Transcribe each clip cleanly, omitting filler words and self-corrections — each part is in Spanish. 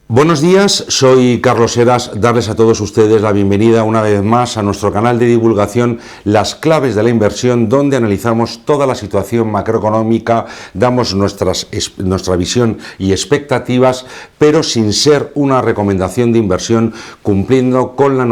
Buenos días, soy Carlos Heras, darles a todos ustedes la bienvenida una vez más a nuestro canal de divulgación Las Claves de la Inversión, donde analizamos toda la situación macroeconómica, damos nuestra visión y expectativas, pero sin ser una recomendación de inversión, cumpliendo con la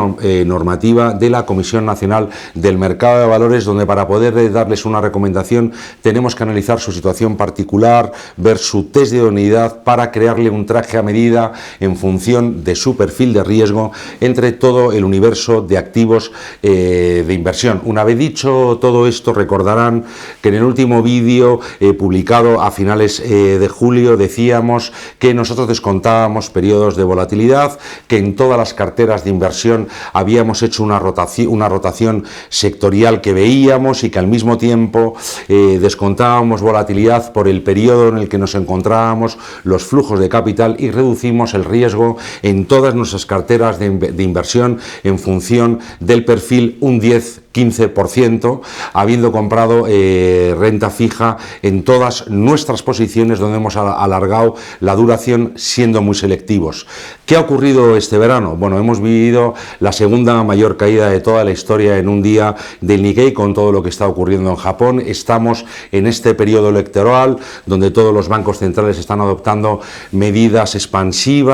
normativa de la Comisión Nacional del Mercado de Valores, donde para poder darles una recomendación tenemos que analizar su situación particular, ver su test de idoneidad para crearle un traje a medida en función de su perfil de riesgo entre todo el universo de activos de inversión. Una vez dicho todo esto, recordarán que en el último vídeo publicado a finales de julio decíamos que nosotros descontábamos periodos de volatilidad, que en todas las carteras de inversión habíamos hecho una rotación sectorial que veíamos y que al mismo tiempo descontábamos volatilidad por el periodo en el que nos encontrábamos, los flujos de capital, y reducimos el riesgo en todas nuestras carteras de inversión en función del perfil un 10-15%, habiendo comprado renta fija en todas nuestras posiciones, donde hemos alargado la duración siendo muy selectivos. ¿Qué ha ocurrido este verano? Bueno, hemos vivido la segunda mayor caída de toda la historia en un día del Nikkei, con todo lo que está ocurriendo en Japón. Estamos en este periodo electoral donde todos los bancos centrales están adoptando medidas expansivas,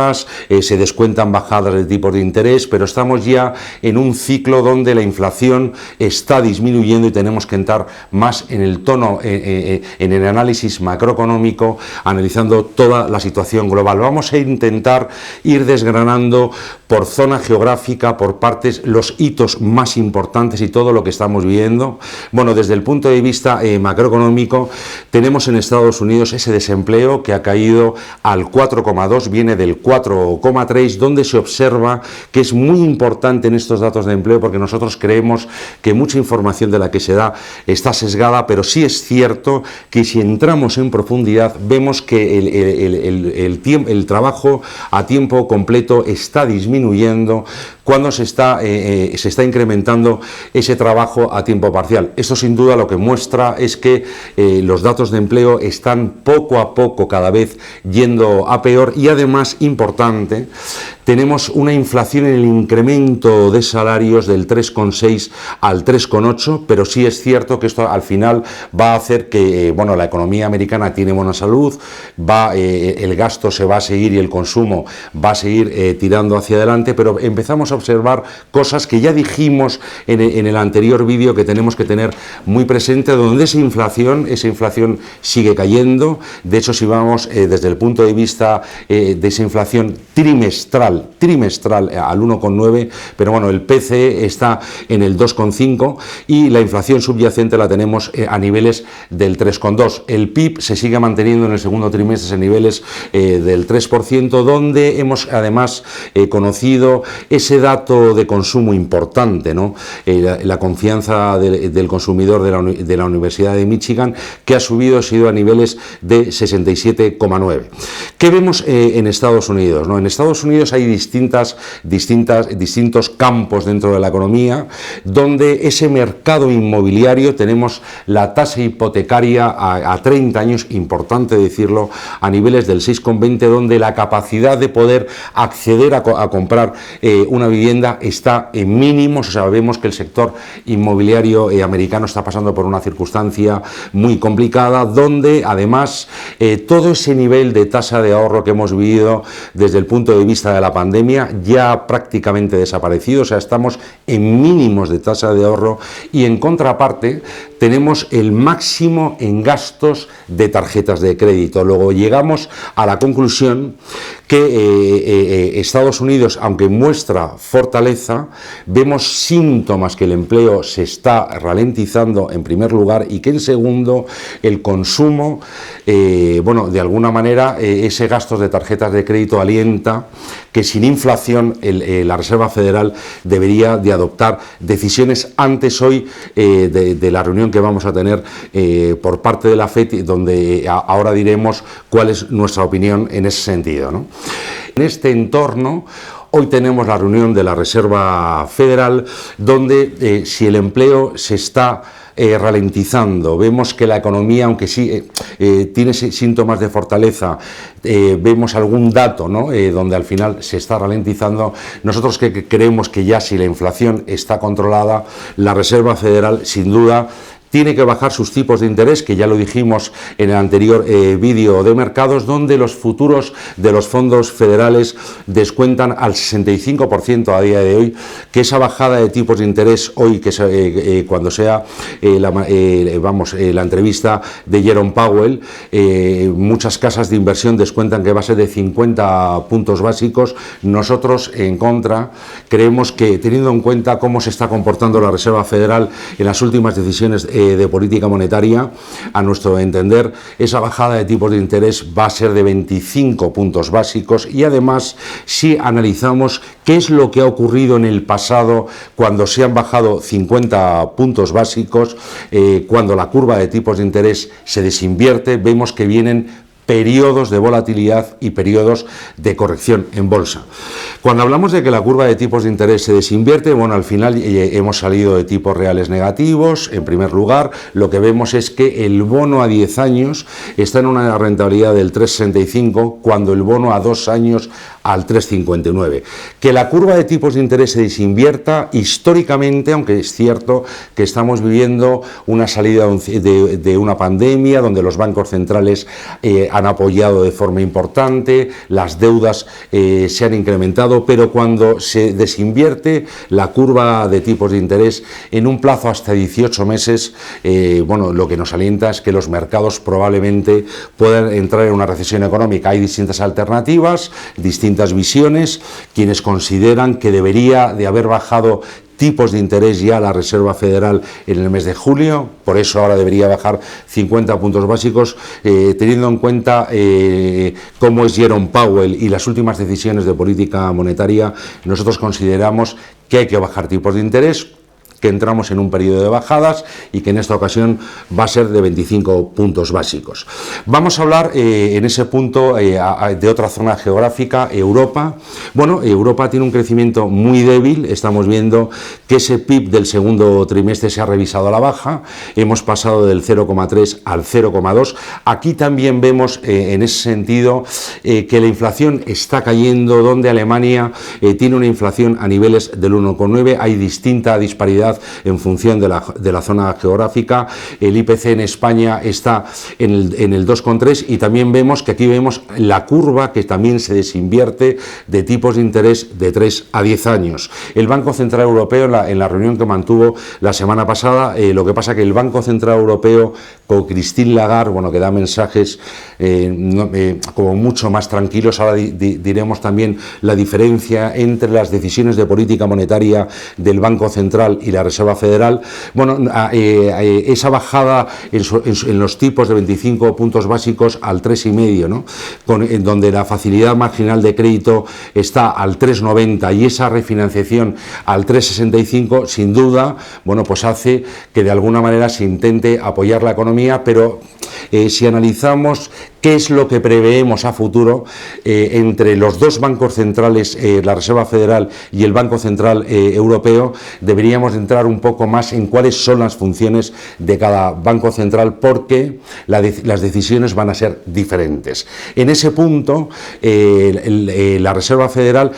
se descuentan bajadas de tipos de interés, pero estamos ya en un ciclo donde la inflación está disminuyendo y tenemos que entrar más en el tono, en el análisis macroeconómico, analizando toda la situación global. Vamos a intentar ir desgranando por zona geográfica, por partes, los hitos más importantes y todo lo que estamos viendo. Bueno, desde el punto de vista macroeconómico, tenemos en Estados Unidos ese desempleo que ha caído al 4,2, viene del 4,3, donde se observa que es muy importante en estos datos de empleo, porque nosotros creemos que mucha información de la que se da está sesgada, pero sí es cierto que si entramos en profundidad vemos que el trabajo a tiempo completo está disminuyendo cuando se está incrementando ese trabajo a tiempo parcial. Esto sin duda lo que muestra es que los datos de empleo están poco a poco cada vez yendo a peor, y además, importante, tenemos una inflación en el incremento de salarios del 3,6 al 3,8, pero sí es cierto que esto al final va a hacer que la economía americana tiene buena salud, el gasto se va a seguir y el consumo va a seguir tirando hacia adelante, pero empezamos a observar cosas que ya dijimos en el anterior vídeo que tenemos que tener muy presente, donde esa inflación sigue cayendo. De hecho, si vamos desde el punto de vista de esa inflación trimestral al 1,9, pero bueno, el PCE está en el 2,5 y la inflación subyacente la tenemos a niveles del 3,2. El PIB se sigue manteniendo en el segundo trimestre en niveles del 3%, donde hemos además conocido ese dato de consumo importante, ¿no? La confianza del consumidor de la Universidad de Michigan, que ha sido a niveles de 67,9. ¿Qué vemos en Estados Unidos? ¿No? En Estados Unidos hay distintos campos dentro de la economía, donde ese mercado inmobiliario, tenemos la tasa hipotecaria a 30 años, importante decirlo, a niveles del 6,20, donde la capacidad de poder acceder a comprar una vivienda está en mínimos. O sea, vemos que el sector inmobiliario americano está pasando por una circunstancia muy complicada, donde además todo ese nivel de tasa de ahorro que hemos vivido desde el punto de vista de la pandemia ya ha prácticamente desaparecido. O sea, estamos en mínimos de tasa de ahorro, y en contraparte tenemos el máximo en gastos de tarjetas de crédito. Luego llegamos a la conclusión que Estados Unidos, aunque muestra fortaleza, vemos síntomas que el empleo se está ralentizando en primer lugar, y que en segundo el consumo, de alguna manera ese gasto de tarjetas de crédito alienta que sin inflación la Reserva Federal debería de adoptar decisiones antes hoy de la reunión que vamos a tener por parte de la FED, donde ahora diremos cuál es nuestra opinión en ese sentido, ¿no? En este entorno, hoy tenemos la reunión de la Reserva Federal, donde si el empleo se está ralentizando, vemos que la economía, aunque sí tiene síntomas de fortaleza, vemos algún dato, ¿no?, donde al final se está ralentizando. Nosotros que creemos que ya si la inflación está controlada, la Reserva Federal sin duda tiene que bajar sus tipos de interés, que ya lo dijimos en el anterior vídeo de mercados, donde los futuros de los fondos federales descuentan al 65% a día de hoy, que esa bajada de tipos de interés hoy, que cuando sea la entrevista de Jerome Powell, muchas casas de inversión descuentan que va a ser de 50 puntos básicos. Nosotros, en contra, creemos que, teniendo en cuenta cómo se está comportando la Reserva Federal en las últimas decisiones de política monetaria, a nuestro entender, esa bajada de tipos de interés va a ser de 25 puntos básicos. Y además, si analizamos qué es lo que ha ocurrido en el pasado cuando se han bajado 50 puntos básicos, cuando la curva de tipos de interés se desinvierte, vemos que vienen periodos de volatilidad y periodos de corrección en bolsa. Cuando hablamos de que la curva de tipos de interés se desinvierte, bueno, al final hemos salido de tipos reales negativos. En primer lugar, lo que vemos es que el bono a 10 años está en una rentabilidad del 3,65, cuando el bono a 2 años al 3,59. Que la curva de tipos de interés se desinvierta históricamente, aunque es cierto que estamos viviendo una salida de una pandemia donde los bancos centrales han apoyado de forma importante, las deudas se han incrementado, pero cuando se desinvierte la curva de tipos de interés en un plazo hasta 18 meses, bueno, lo que nos alienta es que los mercados probablemente puedan entrar en una recesión económica. Hay distintas alternativas, distintas visiones. Quienes consideran que debería de haber bajado tipos de interés ya la Reserva Federal en el mes de julio, por eso ahora debería bajar 50 puntos básicos, teniendo en cuenta cómo es Jerome Powell y las últimas decisiones de política monetaria. Nosotros consideramos que hay que bajar tipos de interés, que entramos en un periodo de bajadas y que en esta ocasión va a ser de 25 puntos básicos. Vamos a hablar en ese punto de otra zona geográfica, Europa. Bueno, Europa tiene un crecimiento muy débil. Estamos viendo que ese PIB del segundo trimestre se ha revisado a la baja. Hemos pasado del 0,3 al 0,2. Aquí también vemos en ese sentido que la inflación está cayendo, donde Alemania tiene una inflación a niveles del 1,9. Hay distinta disparidad en función de la zona geográfica. El IPC en España está en el 2,3, y también vemos que aquí vemos la curva que también se desinvierte de tipos de interés de 3 a 10 años. El Banco Central Europeo, en la reunión que mantuvo la semana pasada, lo que pasa que el Banco Central Europeo con Christine Lagarde, bueno, que da mensajes como mucho más tranquilos. Ahora diremos también la diferencia entre las decisiones de política monetaria del Banco Central y la Reserva Federal. Bueno, esa bajada en los tipos de 25 puntos básicos al 3,5, ¿no?, en donde la facilidad marginal de crédito está al 3,90 y esa refinanciación al 3,65, sin duda, bueno, pues hace que de alguna manera se intente apoyar la economía, pero si analizamos qué es lo que preveemos a futuro entre los dos bancos centrales, la Reserva Federal y el Banco Central Europeo, deberíamos entrar un poco más en cuáles son las funciones de cada banco central, porque las decisiones van a ser diferentes. En ese punto, la Reserva Federal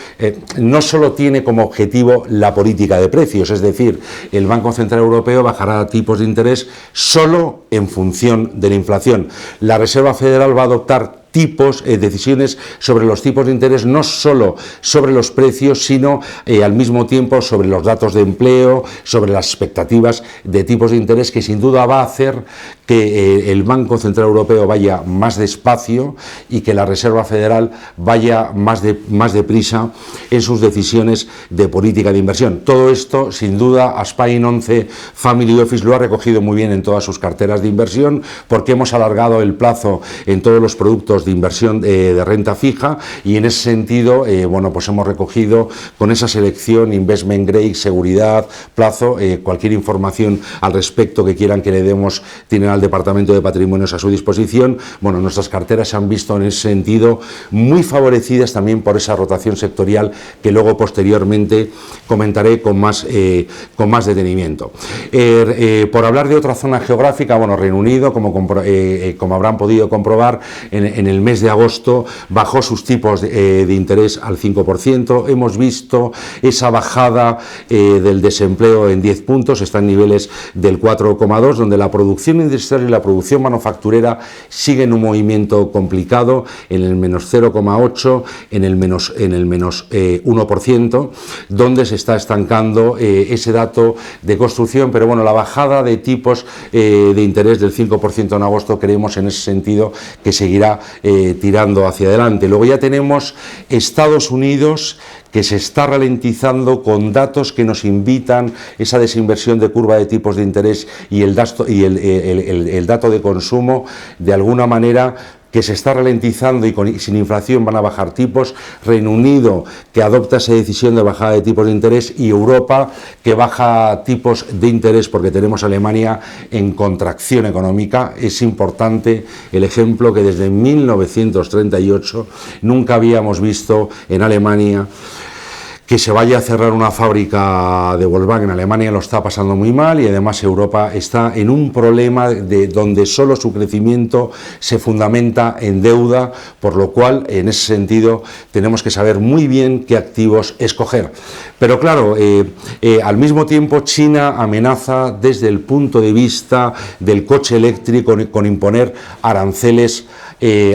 no solo tiene como objetivo la política de precios, es decir, el Banco Central Europeo bajará tipos de interés solo en función de la inflación. La Reserva Federal va a adoptar decisiones sobre los tipos de interés, no solo sobre los precios, sino al mismo tiempo sobre los datos de empleo, sobre las expectativas de tipos de interés, que sin duda va a hacer que el Banco Central Europeo vaya más despacio y que la Reserva Federal vaya más deprisa en sus decisiones de política de inversión. Todo esto, sin duda, Aspire 11 Family Office lo ha recogido muy bien en todas sus carteras de inversión, porque hemos alargado el plazo en todos los productos tipos de inversión de renta fija, y en ese sentido, bueno, pues hemos recogido con esa selección investment grade, seguridad, plazo, cualquier información al respecto que quieran que le demos, tienen al Departamento de Patrimonios a su disposición. Bueno, nuestras carteras se han visto en ese sentido muy favorecidas también por esa rotación sectorial que luego posteriormente comentaré con más detenimiento. Por hablar de otra zona geográfica, bueno, Reino Unido, como habrán podido comprobar, en el mes de agosto bajó sus tipos de interés al 5%. Hemos visto esa bajada del desempleo en 10 puntos, está en niveles del 4,2, donde la producción industrial y la producción manufacturera siguen un movimiento complicado, en el menos 0,8, en el menos 1%, donde se está estancando ese dato de construcción. Pero bueno, la bajada de tipos de interés del 5% en agosto, creemos en ese sentido que seguirá tirando hacia adelante. Luego ya tenemos Estados Unidos, que se está ralentizando con datos que nos invitan esa desinversión de curva de tipos de interés y el dato de consumo, de alguna manera, que se está ralentizando y sin inflación van a bajar tipos. Reino Unido, que adopta esa decisión de bajada de tipos de interés, y Europa, que baja tipos de interés porque tenemos a Alemania en contracción económica. Es importante el ejemplo que desde 1938 nunca habíamos visto en Alemania que se vaya a cerrar una fábrica de Volkswagen. Alemania lo está pasando muy mal, y además Europa está en un problema donde solo su crecimiento se fundamenta en deuda, por lo cual en ese sentido tenemos que saber muy bien qué activos escoger. Pero claro, al mismo tiempo China amenaza desde el punto de vista del coche eléctrico con imponer aranceles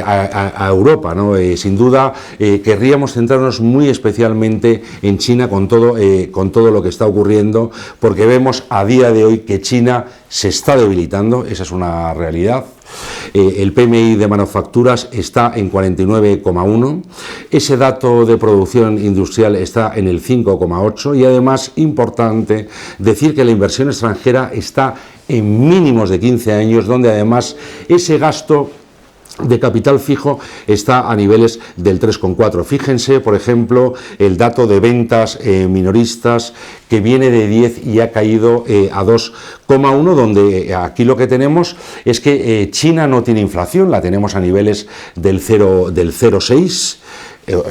a Europa, ¿no? Sin duda querríamos centrarnos muy especialmente en China con todo lo que está ocurriendo, porque vemos a día de hoy que China se está debilitando, esa es una realidad. El PMI de manufacturas está en 49,1, ese dato de producción industrial está en el 5,8, y además, importante decir que la inversión extranjera está en mínimos de 15 años, donde además ese gasto de capital fijo está a niveles del 3,4. Fíjense, por ejemplo, el dato de ventas minoristas, que viene de 10 y ha caído a 2,1, donde aquí lo que tenemos es que China no tiene inflación, la tenemos a niveles del 0,6.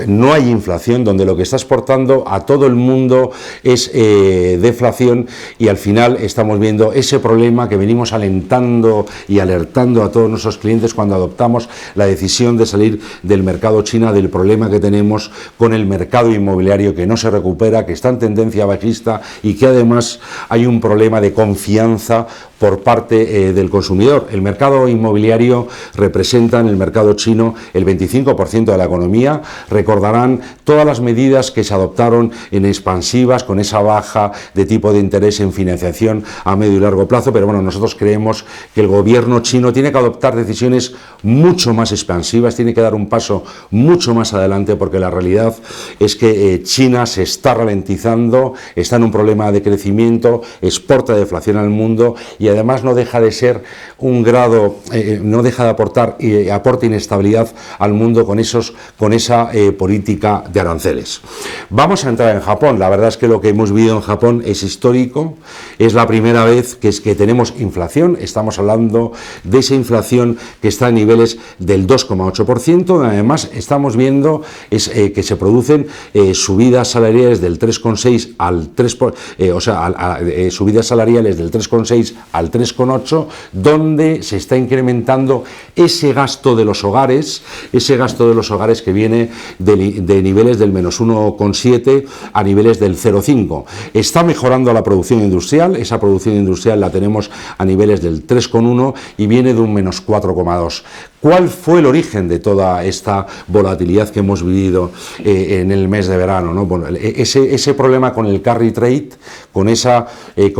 No hay inflación, donde lo que está exportando a todo el mundo es deflación, y al final estamos viendo ese problema que venimos alentando y alertando a todos nuestros clientes cuando adoptamos la decisión de salir del mercado China, del problema que tenemos con el mercado inmobiliario, que no se recupera, que está en tendencia bajista, y que además hay un problema de confianza por parte del consumidor. El mercado inmobiliario representa en el mercado chino el 25% de la economía. Recordarán todas las medidas que se adoptaron en expansivas, con esa baja de tipo de interés en financiación a medio y largo plazo, pero bueno, nosotros creemos que el gobierno chino tiene que adoptar decisiones mucho más expansivas, tiene que dar un paso mucho más adelante, porque la realidad es que China se está ralentizando, está en un problema de crecimiento, exporta deflación al mundo, y además no deja de ser un grado, no deja de aporta inestabilidad al mundo con esa política de aranceles. Vamos a entrar en Japón. La verdad es que lo que hemos vivido en Japón es histórico, es la primera vez que tenemos inflación. Estamos hablando de esa inflación que está a niveles del 2,8%, además estamos viendo que se producen subidas salariales del 3,6 al 3, subidas salariales del 3,6 al 3,8, donde se está incrementando ese gasto de los hogares, que viene de niveles del menos 1,7 a niveles del 0,5. Está mejorando la producción industrial, esa producción industrial la tenemos a niveles del 3,1 y viene de un menos 4,2. ¿Cuál fue el origen de toda esta volatilidad que hemos vivido en el mes de verano, ¿no? Bueno, ese problema con el carry trade, con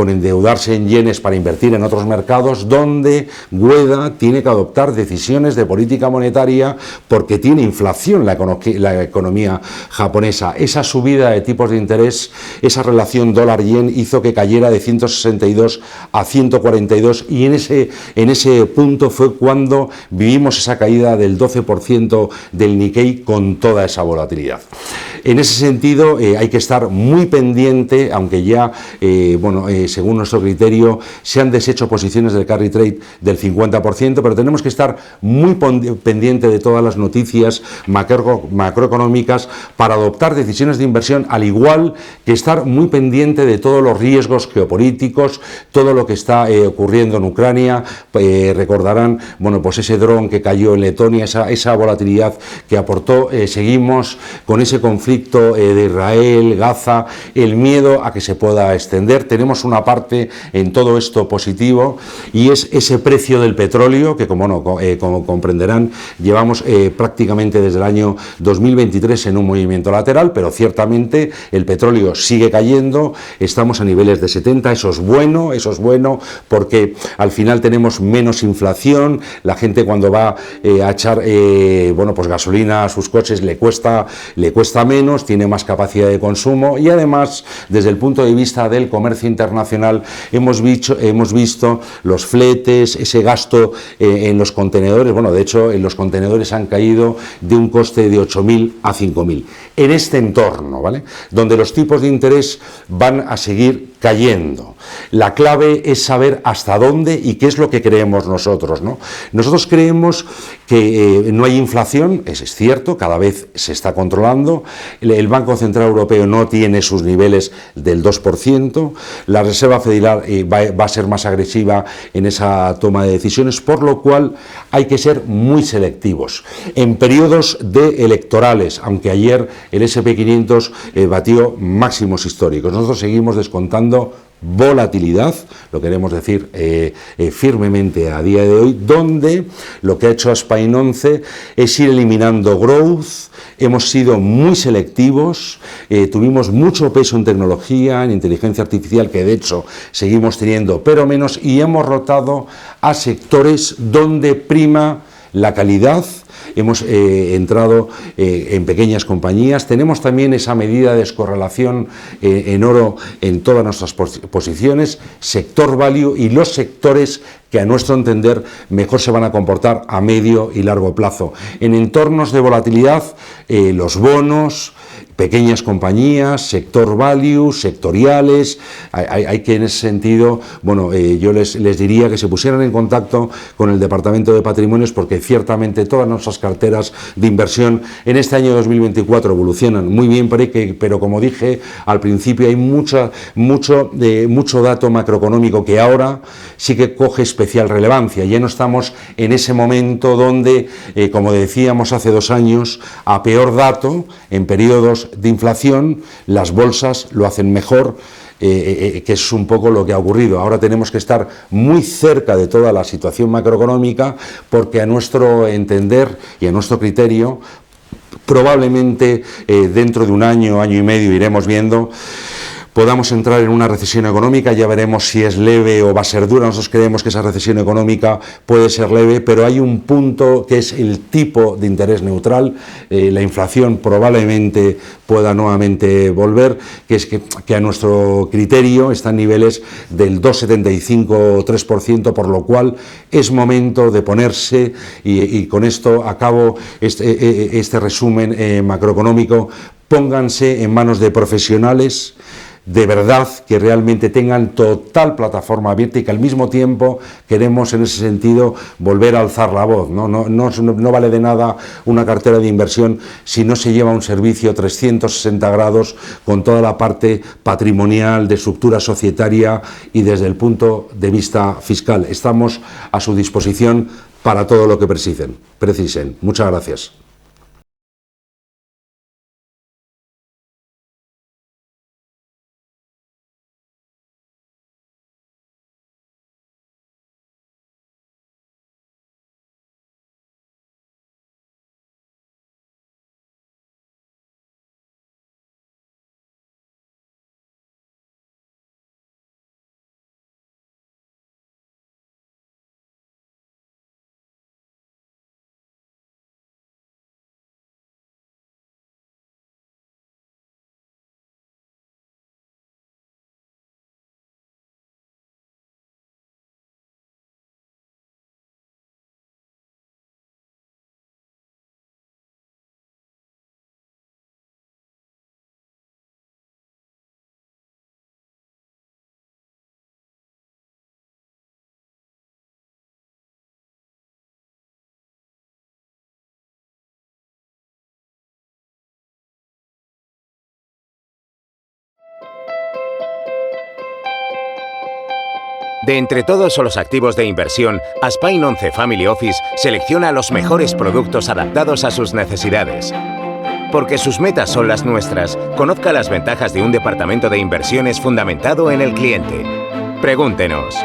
endeudarse en yenes para invertir en otros mercados, donde Ueda tiene que adoptar decisiones de política monetaria porque tiene inflación la economía japonesa. Esa subida de tipos de interés, esa relación dólar-yen hizo que cayera de 162 a 142, y en ese punto fue cuando vivimos vemos esa caída del 12% del Nikkei con toda esa volatilidad. En ese sentido, hay que estar muy pendiente, aunque ya, según nuestro criterio, se han deshecho posiciones del carry trade del 50%, pero tenemos que estar muy pendiente de todas las noticias macroeconómicas para adoptar decisiones de inversión, al igual que estar muy pendiente de todos los riesgos geopolíticos, todo lo que está ocurriendo en Ucrania. Recordarán, pues ese dron que cayó en Letonia, esa volatilidad que aportó. Seguimos con ese conflicto de Israel, Gaza, el miedo a que se pueda extender. Tenemos una parte en todo esto positivo, y es ese precio del petróleo que, como comprenderán, llevamos prácticamente desde el año 2023 en un movimiento lateral, pero ciertamente el petróleo sigue cayendo, estamos a niveles de 70, eso es bueno porque al final tenemos menos inflación, la gente cuando va a echar gasolina a sus coches le cuesta menos, tiene más capacidad de consumo, y además desde el punto de vista del comercio internacional hemos visto los fletes, ese gasto en los contenedores. De hecho en los contenedores han caído de un coste de 8.000 a 5.000 en este entorno, ¿vale?, donde los tipos de interés van a seguir cayendo. La clave es saber hasta dónde y qué es lo que creemos nosotros, ¿no? Nosotros creemos que no hay inflación, es cierto, cada vez se está controlando, el Banco Central Europeo no tiene sus niveles del 2%, la Reserva Federal va a ser más agresiva en esa toma de decisiones, por lo cual hay que ser muy selectivos. En periodos electorales, aunque ayer el S&P 500 batió máximos históricos, nosotros seguimos descontando volatilidad, lo queremos decir firmemente a día de hoy, donde lo que ha hecho Spain 11 es ir eliminando growth. Hemos sido muy selectivos, tuvimos mucho peso en tecnología, en inteligencia artificial, que de hecho seguimos teniendo, pero menos, y hemos rotado a sectores donde prima la calidad. Hemos entrado en pequeñas compañías, tenemos también esa medida de descorrelación en oro en todas nuestras posiciones, sector value y los sectores que a nuestro entender mejor se van a comportar a medio y largo plazo. En entornos de volatilidad, los bonos, pequeñas compañías, sector value, sectoriales, hay que en ese sentido, yo les diría que se pusieran en contacto con el Departamento de Patrimonios, porque ciertamente todas nuestras carteras de inversión en este año 2024 evolucionan muy bien, pero como dije al principio, hay mucho dato macroeconómico que ahora sí que coge especial relevancia. Ya no estamos en ese momento donde, como decíamos hace 2 años, a peor dato, en periodos de inflación, las bolsas lo hacen mejor, que es un poco lo que ha ocurrido. Ahora tenemos que estar muy cerca de toda la situación macroeconómica, porque a nuestro entender y a nuestro criterio, probablemente dentro de un año, año y medio, iremos viendo, podamos entrar en una recesión económica. Ya veremos si es leve o va a ser dura. Nosotros creemos que esa recesión económica puede ser leve, pero hay un punto que es el tipo de interés neutral. La inflación probablemente pueda nuevamente volver, que es que a nuestro criterio está en niveles del 2,75 o 3%, por lo cual es momento de ponerse, y con esto acabo este resumen macroeconómico, pónganse en manos de profesionales de verdad, que realmente tengan total plataforma abierta, y que al mismo tiempo queremos en ese sentido volver a alzar la voz. No vale de nada una cartera de inversión si no se lleva un servicio 360 grados con toda la parte patrimonial, de estructura societaria y desde el punto de vista fiscal. Estamos a su disposición para todo lo que precisen. Muchas gracias. De entre todos los activos de inversión, Aspain 11 Family Office selecciona los mejores productos adaptados a sus necesidades. Porque sus metas son las nuestras, conozca las ventajas de un departamento de inversiones fundamentado en el cliente. Pregúntenos.